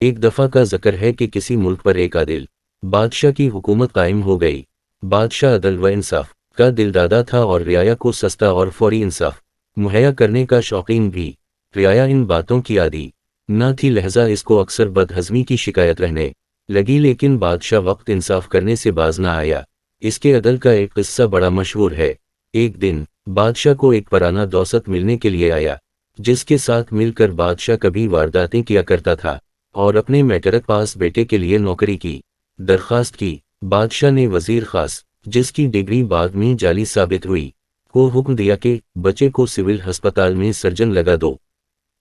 ایک دفعہ کا ذکر ہے کہ کسی ملک پر ایک عادل بادشاہ کی حکومت قائم ہو گئی۔ بادشاہ عدل و انصاف کا دلدادہ تھا اور رعایا کو سستا اور فوری انصاف مہیا کرنے کا شوقین بھی۔ رعایا ان باتوں کی عادی نہ تھی، لہذا اس کو اکثر بد ہضمی کی شکایت رہنے لگی، لیکن بادشاہ وقت انصاف کرنے سے باز نہ آیا۔ اس کے عدل کا ایک قصہ بڑا مشہور ہے۔ ایک دن بادشاہ کو ایک پرانا دوست ملنے کے لیے آیا، جس کے ساتھ مل کر بادشاہ کبھی وارداتیں کیا کرتا تھا اور اپنے میٹرک پاس بیٹے کے لیے نوکری کی درخواست کی۔ بادشاہ نے وزیر خاص، جس کی ڈگری بعد میں جعلی ثابت ہوئی، کو حکم دیا کہ بچے کو سول ہسپتال میں سرجن لگا دو۔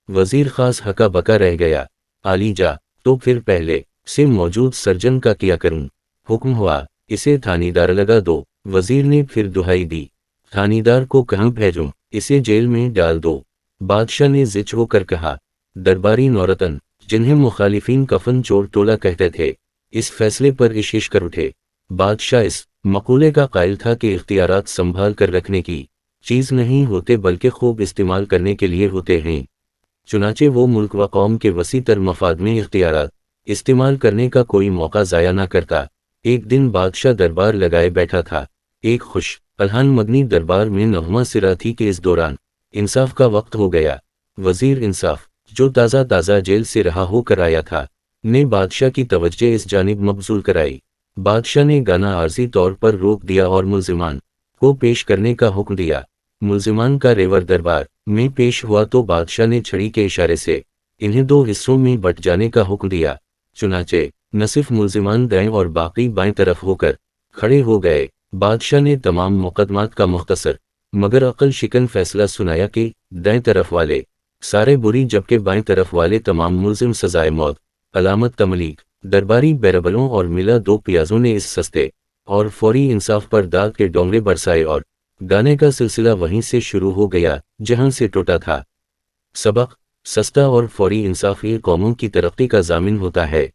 وزیر خاص ہکا بکا رہ گیا۔ عالی جا، تو پھر پہلے سے موجود سرجن کا کیا کروں؟ حکم ہوا اسے تھانیدار لگا دو۔ وزیر نے پھر دہائی دی، تھانیدار کو کہاں بھیجوں؟ اسے جیل میں ڈال دو۔ بادشاہ نے ضج ہو کر کہا۔ درباری نورتن، جنہیں مخالفین کفن چور ٹولہ کہتے تھے، اس فیصلے پر عشش کر اٹھے۔ بادشاہ اس مقولے کا قائل تھا کہ اختیارات سنبھال کر رکھنے کی چیز نہیں ہوتے بلکہ خوب استعمال کرنے کے لیے ہوتے ہیں۔ چنانچہ وہ ملک و قوم کے وسیع تر مفاد میں اختیارات استعمال کرنے کا کوئی موقع ضائع نہ کرتا۔ ایک دن بادشاہ دربار لگائے بیٹھا تھا۔ ایک خوش الحان مدنی دربار میں نغمہ سرا تھی کہ اس دوران انصاف کا وقت ہو گیا۔ وزیر انصاف، جو تازہ تازہ جیل سے رہا ہو کر آیا تھا، نے بادشاہ کی توجہ اس جانب مبذول کرائی۔ بادشاہ نے گانا عارضی طور پر روک دیا اور ملزمان کو پیش کرنے کا حکم دیا۔ ملزمان کا ریور دربار میں پیش ہوا تو بادشاہ نے چھڑی کے اشارے سے انہیں دو حصوں میں بٹ جانے کا حکم دیا۔ چنانچہ نصف ملزمان دائیں اور باقی بائیں طرف ہو کر کھڑے ہو گئے۔ بادشاہ نے تمام مقدمات کا مختصر مگر عقل شکن فیصلہ سنایا کہ دائیں طرف والے سارے بری جبکہ بائیں طرف والے تمام ملزم سزائے موت۔ علامت تملیغ۔ درباری بیربلوں اور ملا دو پیازوں نے اس سستے اور فوری انصاف پر داغ کے ڈونگے برسائے اور گانے کا سلسلہ وہیں سے شروع ہو گیا جہاں سے ٹوٹا تھا۔ سبق: سستا اور فوری انصاف یہ قوموں کی ترقی کا ضامن ہوتا ہے۔